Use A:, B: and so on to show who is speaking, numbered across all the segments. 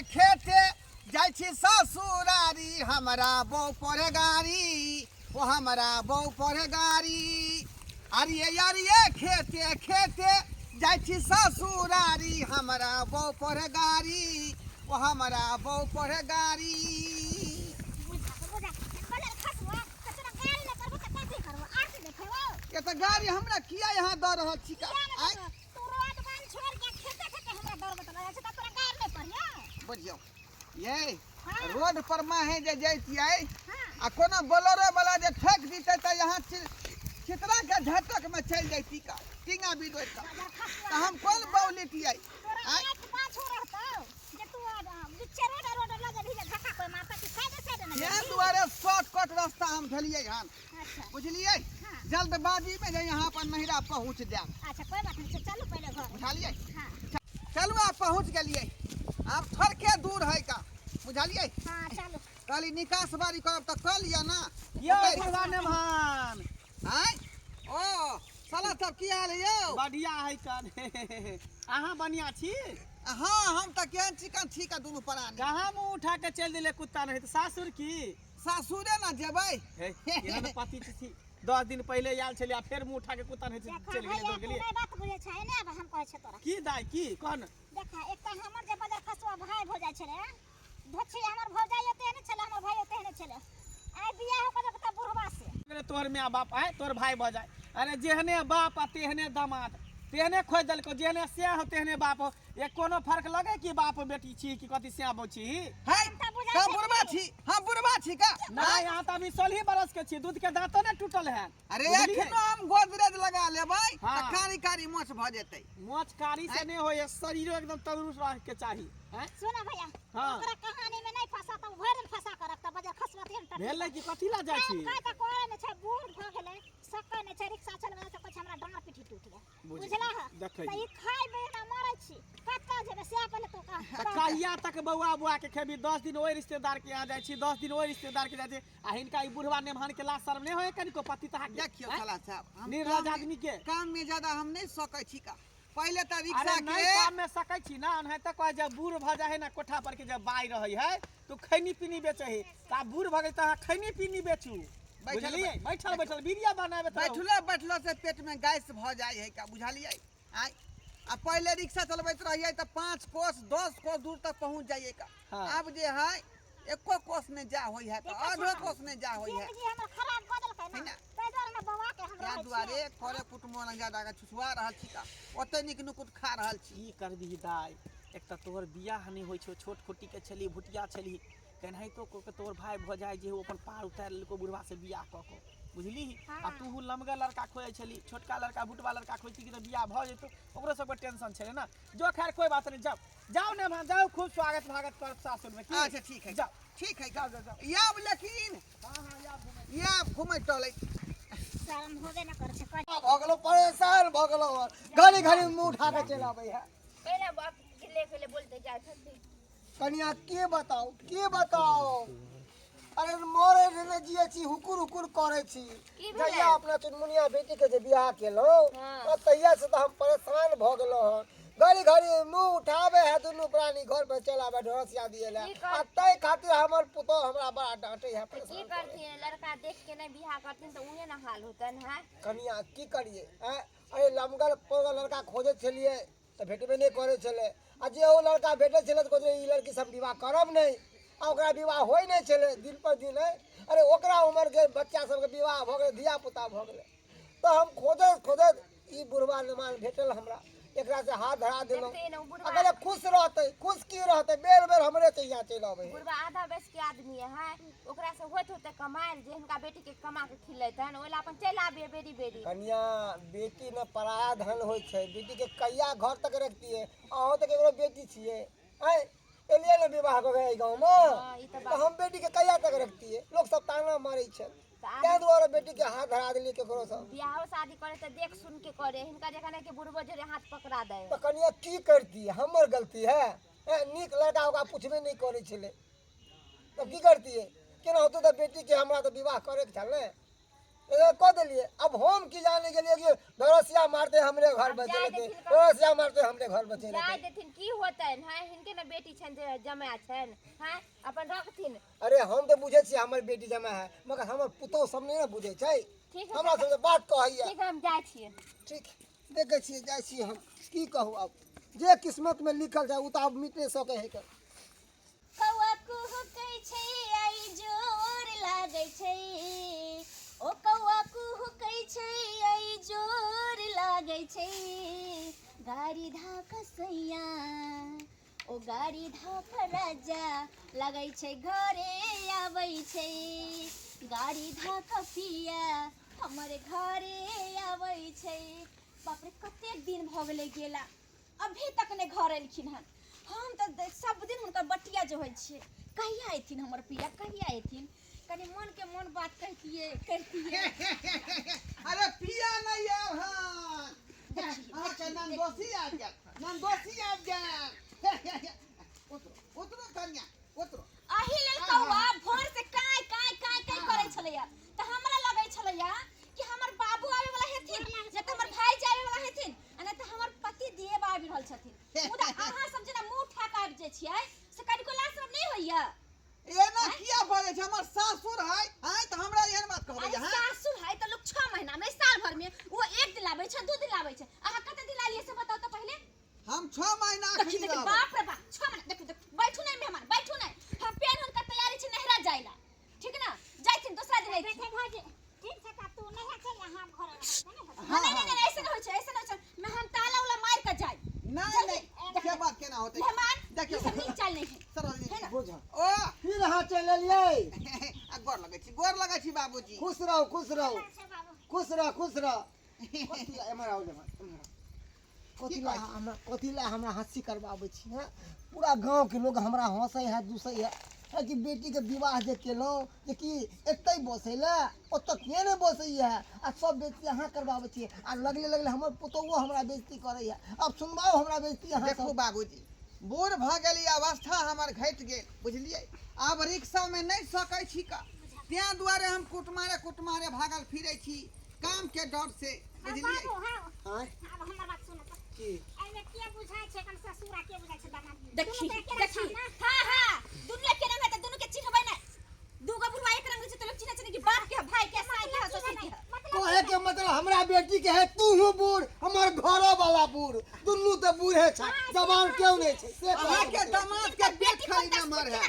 A: खेते जाय छी ससुरारी हमरा बौ पढ़े गाड़ी ओ हमरा बौ पढ़े गाड़ी अरे खेते खेते जाय छी ससुरारी हमरा बौ पढ़े गाड़ी ओ हमरा बौ पढ़े गाड़ी। ये तो गाड़ी हमरा किया यहाँ दऽ रहल छी का आइ
B: तू रोड बन छोड़ के खेते खेते हमरा दौड़ बतला छै त तोरा गाड़ी नहीं पड़िया
A: बुझियो ये रोड पर माहे जे जैतियै आ कोनो बोलेरो वाला जे ठोक दीते त यहाँ चित्रा के झटक में चल जैती का टिंगा बिदोर का त हम कोन बौलितियै
B: आइ पाछो रहतौ जे तू बिच्चे रोड लगे भी धक्का कोई मारता कि साइड नहीं
A: ये दुआरे शॉर्टकट रास्ता हम धलियै हन
B: अच्छा
A: बुझलियै जल्दबाजी में जे यहाँ पर नहिरा पहुँच जाम।
B: अच्छा कोई बात नहीं चलो पहले घर
A: बुझलियै
B: हां
A: चलू आप पहुँच गेलियै अब थोड़के दूर है का बुझलियै
B: हां चलो
A: कहली निकास बारी करब त कल लिया ना
C: यो भगवान महान
A: आय ओ साला सब की हाल है यो
C: बढ़िया है कन अहाँ बढ़िया छी।
A: हाँ हम त केहन चिकन छी का दुनू प्राणी
C: कहाँ मुंह उठा के चल दिले कुत्ता नहीं तो सासुर की
A: सासुरे ना जेबै
C: हे पति छी 10 दिन पहले आयल छलिया फिर मुंह उठा के कुत्ता नहीं चल गेले दौड़ गेलिए
B: नहीं बात बुझे छै ने अब हम कहै छै तोरा
C: की दाई की कोन
B: देखा एक त हमर जे बजार खसवा भाई भ जाय छले धोछी हमर भ जाय ओते ने छले हमर भाई ओते ने छले आइ बियाह हो के त बुढ़वा से
C: तोर माय बाप आए तोर भाई भ जाए अरे जेहने बाप आ तेहने दामाद तेहने खोज दलको जेहने से हो तेहने बाप हो ये कोनो फर्क लगे कि बाप बेटी छी कि कथि से आबो छी
A: है का बुढ़वा छी हम बुढ़वा छी का
C: ना यहाँ त अभी 16 बरस के छी दूध के दांतो ने टूटल है।
A: अरे एखनो हम गोदरेज लगा लेबै त
C: हाँ।
A: कारी कारी मोछ भ जेतै
C: मोच कारी से नहीं होय शरीरो एकदम तंदुरुस्त रह के चाहिए हैं
B: सुना भैया
C: हाँ।
B: ओकरा कहानी में नहीं फंसा त भर दिन फंसा करब त बजार खसवा तेन त
C: भेल कि कथि ला जाय छी
B: का त कोरे ने छै बूढ़ भ गेलै सक्का ने छै रिक्शा चलबे से कुछ हमरा डांर पीठी टूट गया बुझला है
C: देखै
B: त ई खाइ बेना मरै छी कत जेबे से पहले तो का
C: त कहिया तक बौआ बुआ के खेबी 10 दिन ओइ रिश्तेदार के आ जाय छी 10 दिन ओइ रिश्तेदार के जाय छी आ हिनका ई बुढ़वा नेमहान के लाज शर्म नहीं होय कनिको पति तहा
A: देखियो साला साहब हम
C: निर्लज आदमी के
A: काम में ज्यादा हम नहीं सकै छी का पहले त
C: अरे
A: रिक्शा
C: नहीं
A: के
C: काम में सकै छी ना नहीं त कह जब बूढ़ भ जाए ना कोठा पर के जब बाई रहै है तो खैनी पीनी बेचे है त बूढ़ भ गई त खैनी पीनी बेचू बुझलिए बैठल बैठल वीडियो बनावे त
A: बैठलो से पेट में गैस भ जाय है का बुझलिए आय आ पहले रिक्शा चलबैत रहिए त 5 कोस 10 कोस दूर तक पहुंच जाइए का
C: हाँ।
A: अब जे है एको कोस में जा होई है त आधो कोस में जा होई है
B: जिंदगी हमर खराब क देलकै ना तै द्वारे ना बौआ के हम
A: या
B: रहै
A: दुआरे थोड़े कुटुम्ब लग ज्यादा के छुसुआ रहल छी का ओते निक नुकुट खा रहल छी
C: की करबी दाई एक त तोहर बियाह नहीं होय छो छोट खोटी के छली भुटिया छली केनाहितो को के तोहर भाई भ जाय जे अपन पार उतार लेको बुढ़वा से बियाह क को बुझली आ तू लमगा लड़का खोए छली छोटका लड़का भुटवा लड़का खोइती कि त बियाह भ जेतो ओकरो सब टेंशन छले ना जो खैर कोई बात नहीं जाओ जाओ ने मां जाओ खूब स्वागत भागत कर सासुर में
A: अच्छा ठीक है
C: जाओ
A: ठीक है जाओ याब लेकिन
C: हां हां
A: याब घुमै टलै
B: शर्म होबे ना करे छै
A: भगलो परेशान भगलो घड़ी घड़ी मुंह उठा के चल आबै है
B: पहले बाप गिले बोलते जाय छथि
A: कनिया के बताओ अरे मोरे रे जिए छी हुकुर हुकुर करे छी जहिया अपना चुनमुनिया बेटी के जे बियाह केलो तहिया से त हम परेशान भ गेलो हन घड़ी घड़ी मुंह उठावे है दुनु प्राणी घर पे चलावे ढोसिया दिएला आ तै खातिर हमर पुतो हमरा बड़ा डांटे है
D: की करती है लड़का देख के नहीं बियाह करती तो उहे ना हाल होतन है
A: कनिया की करिए अरे लमगल पोगल लड़का खोजे छलिए त भेटबे नहीं करे छले आ जे ओ लड़का भेटे छले त ई लड़की सब विवाह करब नहीं आ ओकरा विवाह होय नहीं छले दिन पर दिन अरे ओकरा उम्र के बच्चा सब के विवाह भ गेले धिया पुता भ गेले तो हम खोजत ई बुढ़वा नमान भेटल हमरा एकरा से हाथ धरा देलो अगर खुश रहते खुश की रहते बेर बेर हमरे चाहिए चल आवे
D: बुढ़वा आधा वयस के आदमी है ओकरा से होत होते कमाइल जे इनका बेटी के कमा के खिलेतन ओला अपन चल आबे बेरी बेरी
A: कन्या बेटी न पराया धन होय छै बेटी के कहिया घर तक रखती है अहो तक एगो बेटी छिए एलिए न विवाह हो गए गांव में तो हम बेटी के कहिया तक रखती है लोग सब ताना मारे छै त्या द्वारा बेटी के हाथ धरा देली केकरो सब
D: बियाह शादी करे त देख सुन के करे हिनका जखन के बुढ़बो जरे हाथ पकड़ा दे
A: तो कन्या की करती है हमर गलती है नीक लड़का होगा पूछबे नहीं करे छले तो की करती है केना होतो त बेटी के हमरा तो विवाह करे के छले कह दिलिए। अब हम की जाने के लिए कि भरोसिया मारते हमरे घर बचे रहते, भरोसिया मारते हमरे घर बचे
D: जाय
A: रहते।
D: देथिन की होतन हां हिनके ने बेटी छन जे जमा छन हां अपन रखथिन।
A: अरे हम तो बुझे छी हमर बेटी जमा है, मगर हमर पुतौ सब नहीं ना बुझे छै।
D: ठीक है
A: हमरा सबसे बात कहैया।
D: ठीक है हम जाय छियै।
A: ठीक देखे छियै जाइ छी हम की कहू, अब जे किस्मत में लिखल छै उ त अब मिट नहीं सके है।
B: कौआ कुहुकै छै आई जोर लागै छै, ओ कौआ कुहुकै छै आई जोर लागै छै, गाड़ी धाक सैया ओ गाड़ी धाक राजा लागै छै घरे आबै छै, गाड़ी धाक पिया हमर घरे आबै छै। बाप रे कतेक दिन भ गेलै गेला, अभी तक ने घर एलखिन हन। हम तो सब दिन हुनकर बटिया जो होइ छै, कहिया अयथिन हमर पिया, कहिया अयथिन, कनी मन के मन बात करतिए।
E: अरे पिया नहीं आव हां अच्छा नंदोसी आ गया, नंदोसी आ गया। उतरो कन्या उतरो।
B: अही लेल कौआ भोर से काय काय काय काय करे छलैया, त हमरा लगै छलैया कि हमर बाबू आवे वाला हेथिन, जे त हमर भाई जावे वाला हेथिन, अने त हमर पति देव आबि रहल छथिन। मुदा अहाँ सब जेना मुंह ठाका आबि जे छियै से कनिको लाज सब नहीं होइया।
E: एना किया बोले छ? हमर सासुर है हां त हमरा एहन बात कहबै हां।
B: सासुर है त लोग 6 महीना में साल भर में वो 1 दिन लाबै छै, 2 दिन लाबै छै। अहाँ कते दिन लालिए से बताओ त पहिले।
E: हम 6 महीना
B: देखी देखी बाप रे बाप 6 महीना देखो देखो बैठू नहीं मेहमान बैठू नहीं, हम पेन हुनका तैयारी छै नहरा जाइला, ठीक ना जाइथिन दूसरा दिन आइथिन। ठीक छै त तू नहरा चल यहां घर
E: हां
B: नहीं नहीं ऐसे नहीं होय छै, ऐसे नहीं होय छै। मैं हम ताला उला मार के जाई
E: नहीं नहीं क्या बात केना होतै
B: मेहमान
E: देखियो
B: ये सब नहीं चल नहीं है।
E: सरल
A: बुझ
E: ओ
A: फिर हां चल एलिए।
E: आ गोर लगै छी बाबूजी।
A: खुश रहो खुश रहो खुश रह खुश रह। कथिला एमर आओ जमा कथिला हमरा हंसी करबाबै छी हैं। पूरा गांव के लोग हमरा हंसै है दुसै है कि बेटी के विवाह जे केलौ जे कि एतै बसै ले ओत के ने बसै है, आ सब बेटी अहाँ करबाबै छी, आ लगले लगले हमर पुतौओ हमरा बेइज्जती करै है। अब सुनबाओ हमरा बेइज्जती अहाँ
E: देखो बाबूजी बूढ़ भ गेली, अवस्था हमर घट गेल बुझलिए। अब रिक्शा में नहीं सकै छी का, त्या दुआरे हम कुटमारे भागल फिरै छी काम के डर से बुझलिए।
A: हां
B: अब हमर बात सुनो त
A: की
B: एमे के बुझाय छै कन ससुरा के बुझाय छै दामाद। देखी देखी हां हां दुनिया के रंग है त दुनु के चिन्हबै नै। दूगो बुढ़वा एक रंग छै त लोग चिन्है छै कि बाप के भाई के साई के ससुर के।
A: कहे के मतलब हमरा बेटी के है तू हूं बूढ़ हमर घरो वाला बूढ़, दुन्नू त बूढ़े छै, जवान क्यों नहीं छै से
E: अहाँ के दामाद के पेट खाई नमर है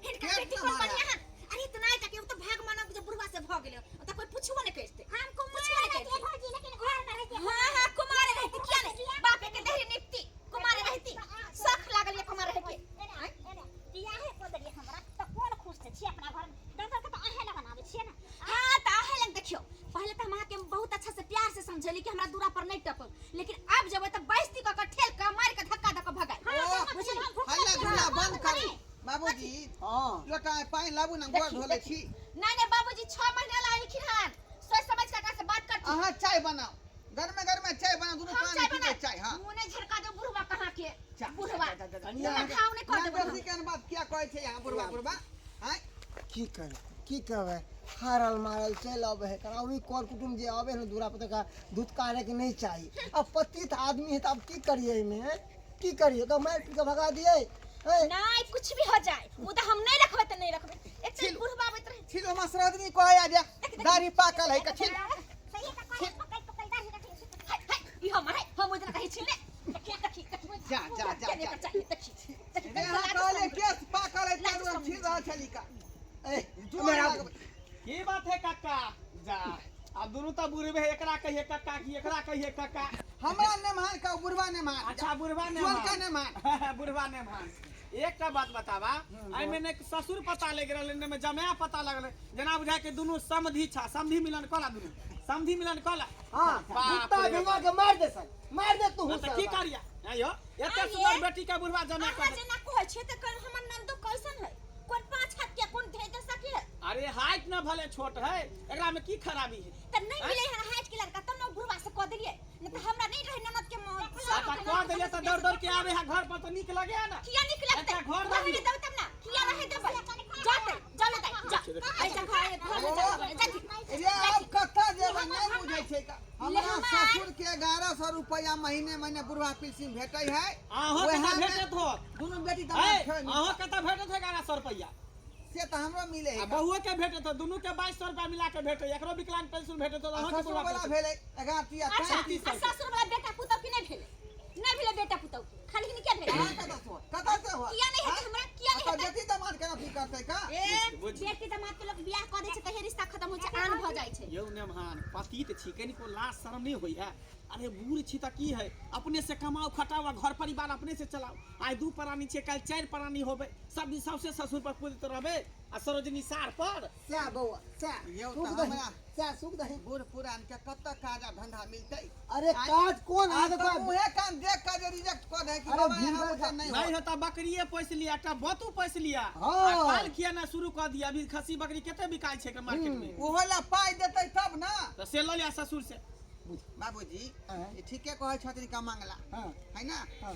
B: हिनका बेटी को बढ़िया है। अरे इतना है कि तो भाग मानव जे बुढ़वा से भ गेलै त कोई पूछबो नै करते। हम कुमार रहते भौजी लेकिन घर में रहते। हां हां कुमार रहती किया नहीं, बाप के देहरी निपटी कुमार रहती सख लागल ये कुमार रह के। बियाह है को दलिए हमरा त कोन खुश छी अपना घर में, डंगर के त अहे लगन आवे छिए ना। हां त अहे लग देखियो पहले त हम के बहुत अच्छा से प्यार से समझली कि हमरा दूरा पर नहीं टपक, लेकिन अब जब त बेइज्जती क ठेल क मार के धक्का द के भगाई।
E: हल्ला गुल्ला बंद करू बाबूजी।
A: हां
E: लोटा पानी लाबू ना गोड़ धोले छी।
B: नहीं नहीं बाबूजी 6 महीना लाइखिन हन, सोच समझ के से बात करती।
E: अहाँ चाय बनाओ घर में चाय बना दुनु
B: हम
E: पानी
B: चाय
E: पीते
B: बना
E: चाय हां।
B: मुंह नहीं झरका दो बुढ़वा कहां के बुढ़वा
A: कनिया
B: खाओ नहीं कर दे।
E: नंदोसी के बात क्या कहै छै यहां बुढ़वा हां
A: की कहबै हारल मारल चल आवे है करा वही कर कुटुम जे आवे है दूरा पर का दूध कारे के नहीं चाहिए। अब पतित आदमी है त अब की करिए में की करिए तो मार पी के भगा दिए।
B: नहीं कुछ भी हो जाए वो तो हम नहीं रखबे त नहीं रखबे। एक चीज बुढ़वा आवत रहे
E: छिलो मसरदनी कहै आ जा दाढ़ी पाकल है का छिल
B: सही का कहे पकड़ दाढ़ी रखी हाय ई हम है हम उधर कहीं छिले देखी
E: जा यहाँ कहले केस पाकल है तारू हम छिल रहल छली का।
A: ए
E: मेरा
C: की बात है काका जा अब दोनों तो बुढ़वे एकरा कहिए काका की एकरा कहिए काका।
E: हमरा ने मान का बुढ़वा ने मान।
C: अच्छा बुढ़वा ने
E: जोन का ने मान
C: बुढ़वा ने मान। एक का बात बतावा आई मैंने ससुर पता लग रहले ने में जमाया पता लगले जना बुझा के दोनों समधी छा समधी मिलन कला दोनों समधी मिलन कला।
A: हां कुत्ता भिंगा के मार दे तू
C: तो की करिया आयो एते सुंदर बेटी का बुढ़वा जमा कर
B: जना कहै छै त कल हमर नंदो कैसन है कोन 5 हाथ के कोन धे दे सके।
C: अरे हाइट न भले छोट है एकरा में की खराबी है
B: त नहीं मिले है हाइट के लड़का त न बुढ़वा से क देलिए न त हमरा नहीं रहे ननद के
C: आता कह देले त दौड़ के आवे है घर पर तो निक लगे है ना।
B: किया निक लगते
C: घर
B: रहे दे तब ना किया रहे दे जाते जा ऐसा घर
E: ये अब कथा महीने महीने बुढ़वा पेंशन भेटै है
C: अहाँ
E: ओहे
C: कता
E: में
C: भेटत हो
E: दुनू बेटी
C: ए,
E: दामाद खेल
C: अहाँ कता भेटत हो 1100 रुपया
E: से तो हमरो मिले
C: आ
E: है
C: बहुओ के भेटत हो दुनू के 2200 रुपया मिला के भेटे एकरो विकलांग पेंशन भेटत हो अहाँ के
E: ससुर वाला भेलै 11
B: अच्छा आ
C: 3700
B: ससुर वाला बेटा पुतौ कि नहीं भेले नहीं भेले बेटा पुतौ खाली कि नहीं क्या भेले
E: कता से हो
B: किया नहीं है हमरा किया नहीं
E: अपन बेटी दामाद केना की करतै का
B: ए
C: बुझ।
B: बेटी दामाद के लोग बियाह कर दै छै त रिश्ता खत्म हो छै आन भ जाइ छै
C: यौ नेमान पति त छी कनिको लाज शर्म नहीं होई है अरे बूढ़ छी त की है अपने से कमाओ खटाओ घर परिवार अपने से चलाओ आइ 2 प्राणी छे कल 4 प्राणी होबे सब दिन सबसे ससुर पर कूदत रहबे आ सरोजनी सार पर
A: से बउआ से
E: यौ
A: सुख
E: त
A: दही
E: हमरा
A: से सुख दही
E: बूढ़ पुरान के कत काज धंधा मिलतै
A: अरे काज कोन
E: आज
A: आदत
E: तो मुहे कान देख के जे रिजेक्ट कर दे कि
A: अरे
E: बाबा
A: भीड़
E: यहाँ
A: भड़का
E: उधर नहीं
C: नहीं
E: हो
C: होता बकरिए पोस लिया एकटा बतू पोस लिया
A: हाँ।
C: आ काल खियाना शुरू कर दिया अभी खस्सी बकरी केते बिकाय छै के मार्केट में
E: ओहो ला पाई देतै तब ना
C: तो से ल लिया ससुर से
E: बाबूजी
A: हाँ।
E: ये ठीके कहै छथिन का मांगला
A: हां
E: है ना
A: हां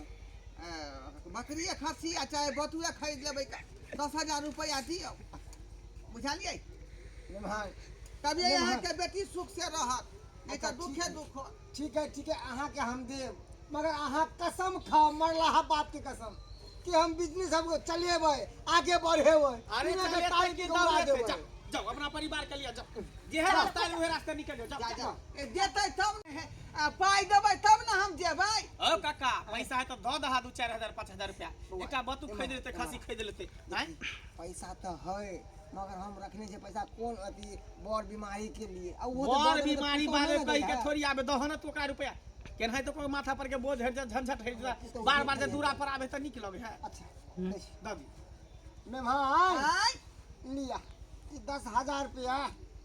E: बकरी खस्सी आ चाहे बतुए खरीद लेबै का 10,000 रुपया दियौ बुझलियै
A: मेहमान
E: तभी
A: नहीं,
E: यहाँ
A: हाँ।
E: के बेटी सुख से रहत नहीं
A: अच्छा,
E: तो दुखे दुख हो
A: ठीक है अहाँ के हम देब मगर अहाँ कसम खाओ मरलाहा बाप के कसम कि हम बिजनेस हमको चलेबै आगे बढ़ेबै
C: अरे
A: बिना
C: चलिए
A: टाइम
C: की
A: के
C: दौड़
A: उड़ा
C: लेते
A: देबै।
C: जाओ जाओ अपना परिवार के लिए जाओ जे है रास्ता है वही रास्ते निकल जाओ
E: जा
C: जाओ
E: जा ए, देतै तब ने पाई देबै तब ना हम जेबै
C: ओ काका पैसा है तो दो दहा 2-4,000 5,000 रुपया एकटा बतू खरीद लेते खस्सी खरीद लेते हैं
A: पैसा तो है मगर हम रखने छे पैसा कोन अथी बड़ बीमारी के लिए आ वो तो
C: बड़
A: बड़
C: बीमारी
A: तो
C: बारे
A: नहीं
C: कहि
A: ना
C: के
A: देगा।
C: थोड़ी आबे दहन तो ओकरा रुपया केनाहि तो कोई माथा पर के बोझ हट जा झंझट हट जा बार जे दूरा पर आबे त निक लगे है
A: अच्छा
C: दादी
A: मेहमान
E: आय
A: लिया ई 10,000 रुपया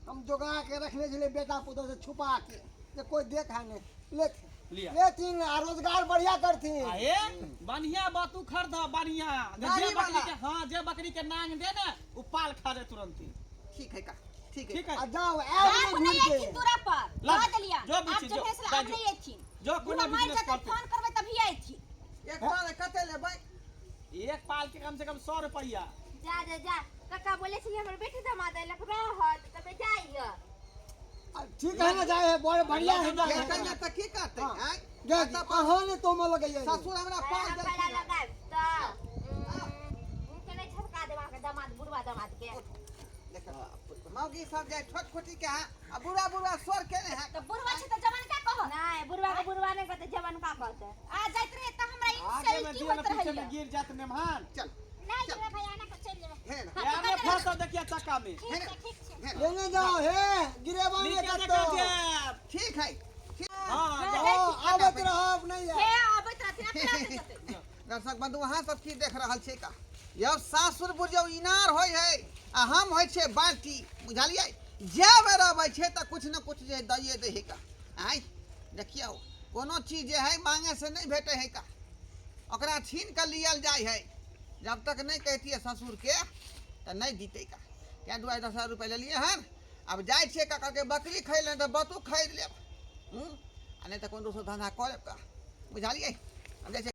A: हम जोगा के रखने छे बेटा पुतो से छुपा के जे कोई देखा नहीं
C: लिया।
A: लेकिन रोजगार बढ़िया करथिन
C: आए बढ़िया बातू खरीद बढ़िया जे
E: गाड़ी
C: बकरी
E: वाला।
C: के हां जे बकरी के नांग दे ना उ पाल खा दे तुरंत ही
E: ठीक है का ठीक है
C: ठीक है
A: आ जाओ
B: आप
A: ऐप में
B: नहीं
A: घूम
B: एथिन
A: के
B: दूरा पर
C: ला,
B: कह देलिया
C: जो
B: आप
C: बीची,
B: जो
C: जो,
B: फैसला
C: जा,
B: आप
C: जो।
B: नहीं एथिन
C: जो
B: पूरा
C: कोनो
B: मार
C: बिजनेस
B: जाते
C: करते
B: फोन करबै तभी एथिन
E: एक बार कते लेबै
C: एक पाल के कम से कम 100 रुपया
D: जा जा जा काका बोले छी हमर बेटी दामाद लक रहत तबे जाइए
A: आ, ठीक है ना जाए बड़ बढ़िया है जाए
E: ये कन्या त की करतै
A: हाँ।
E: आय
A: जा अहाँ ने तो में लगैया
E: ससुर हमरा पाई
D: हम
E: दे
D: पड़ा लगाब त उनके नहीं छटका देवा के दामाद बुढ़वा दामाद के
E: मौगी सब जाए छोट छोटी के हां आ बुढ़ा बुढ़ा स्वर के ने है
B: तो बुढ़वा छै त जवान का कहो
D: नहीं बुढ़वा के बुढ़वा नहीं कहते जवान का कहते
B: आ जाइत रहे त हमरा
C: आगे में
B: इंसल्ट की
C: दिया
B: होत
C: पीछे
B: रहैया
C: में गिर जात मेहमान
E: चल
B: नहीं रे भैया ना चल जेबै
E: है ना
C: यार में फंस देखिए चक्का में
E: है ना
B: ठीक छै
E: है ना
A: लेने जाओ हे गिरेबा ने
C: नीचे
A: कतो
C: देखा जेब
E: ठीक है ठीक
C: हां
A: ओ आवत रहब नहीं
B: हे
A: है
B: आबैत रहथिन अपना से जते
E: दर्शक बंधु अहाँ सब की देख रहल छै का यौ सासुर बुझौ इनार होय है आ हम होय छै बाल्टी बुझलियै जे बेर अबै छै त कुछ न कुछ जे दैये दे है का आय देखियौ कोनो चीज जे है मांगे से नहीं भेटे है का ओकरा छीन के लियल जाय है जब तक नहीं कहतिए ससुर के त नहीं दीते का क्या 10,000 रुपया ले लिए हन अब जाय छै का करके बकरी खरीद ले त बतू खरीद लेब आ नहीं त कोनो दोसर धंधा कर लेब का बुझलियै अब जैसे